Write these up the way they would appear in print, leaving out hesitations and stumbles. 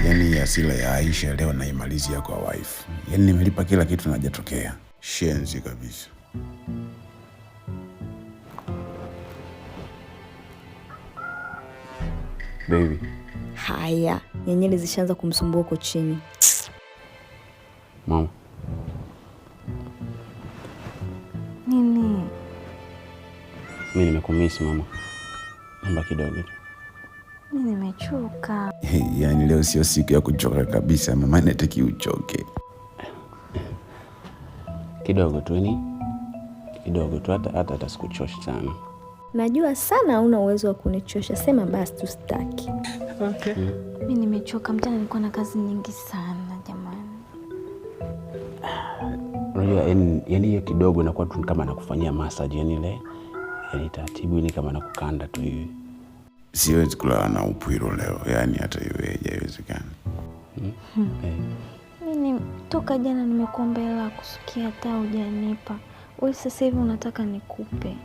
Yaani asila ya Aisha leo naimalizia kwa wife. Yaani nimelipa kila kitu na hajatokea. Shenzi kabisa. Baby. Haya, nyenyele zishaanza kumsumbua huko chini. Mama. Nini? Mimi nimekumisi mama. Namba kidogo tu. Mimi nimechoka. Yaani leo sio siku ya kuchoka kabisa mama, nataki uchoke. Kidogo tu ni. Kidogo tu hata sikuchoshi sana. Najua sana huna uwezo wa kunichosha, sema basi tusitaki. Okay. Mimi nimechoka, mtana nilikuwa na kazi nyingi sana jamani. Unajua yani hiyo kidogo inakuwa tu kama nakufanyia massage yani ile. Yani taratibu ni kama nakukanda tu hivi. Siwezi kulala na upwiro leo, yani hata iwe haiwezekani. Mimi toka jana nimekuomba hela kusukia hata hujanipa. Wewe sasa hivi unataka nikupe.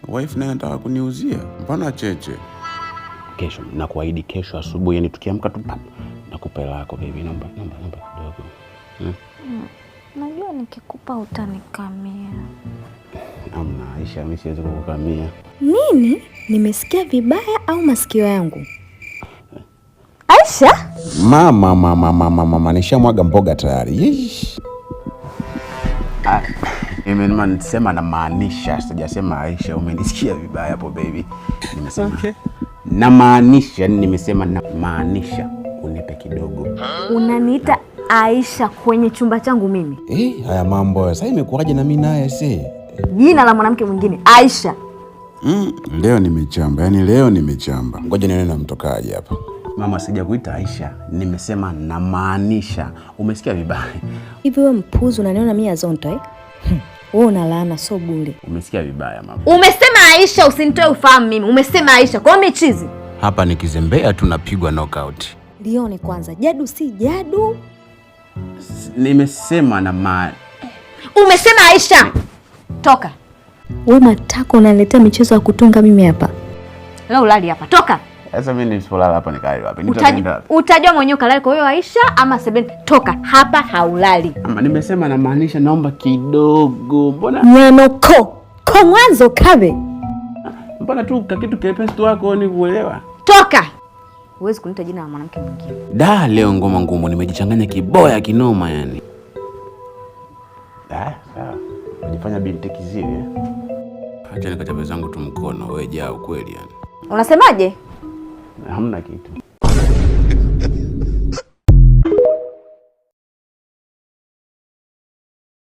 Wife naye anataka kuniuzia. Mbona cheche? Kesho nakuahidi kesho asubuhi yani tukiamka tu nakupa hela yako baby, naomba kidogo. Najua nikikupa utanikamia. Amna Aisha, mimi siwezi kukukamia. Nini? Nimesikia vibaya au masikio yangu? Aisha? Mama, nishamwaga mboga tayari. Nimesema na maanisha, sijasema Aisha, umenisikia vibaya hapo baby. Nimesema. Okay. Na maanisha, nimesema na maanisha unipe kidogo. Unaniita Aisha kwenye chumba changu mimi? Haya mambo sasa imekuaje na mimi naye jina la mwanamke mwingine Aisha. Leo nimechamba, yani leo nimechamba. Ngoja nione na mtokaje hapa. Mama, sijakuita Aisha, nimesema na maanisha. Umesikia vibaya? Hivi wewe mpuzi unaniona mimi azonto Wewe unalaana so bure. Umesikia vibaya mama. Umesema Aisha, usinitoe ufahamu mimi. Umesema Aisha, kwa mimi chizi. Hapa nikizembea tunapigwa knockout. Lione kwanza, jadu si jadu. Nimesema na Umesema Aisha. Toka. Wewe matako unaletea michezo ya kutunga mimi hapa. Leo ulali hapa. Toka. Sasa mimi nisipolala hapa nikae wapi? Utajua mwenyewe kalali kwa hiyo Aisha ama Sebeni. Toka hapa, haulali. Ama nimesema na maanisha naomba kidogo. Mbona Nyanoko kwa mwanzo kabe. Mbona tu kitu kepesi tu wako ni kuelewa? Toka. Huwezi kuniita jina la mwanamke mwingine. Leo ngoma ngumu, nimejichanganya kiboya kinoma yani. Sawa. Unajifanya binti kiziwi. Acha nikachape zangu tu mkono, wewe jao kweli yani. Unasemaje? Hamna kitu.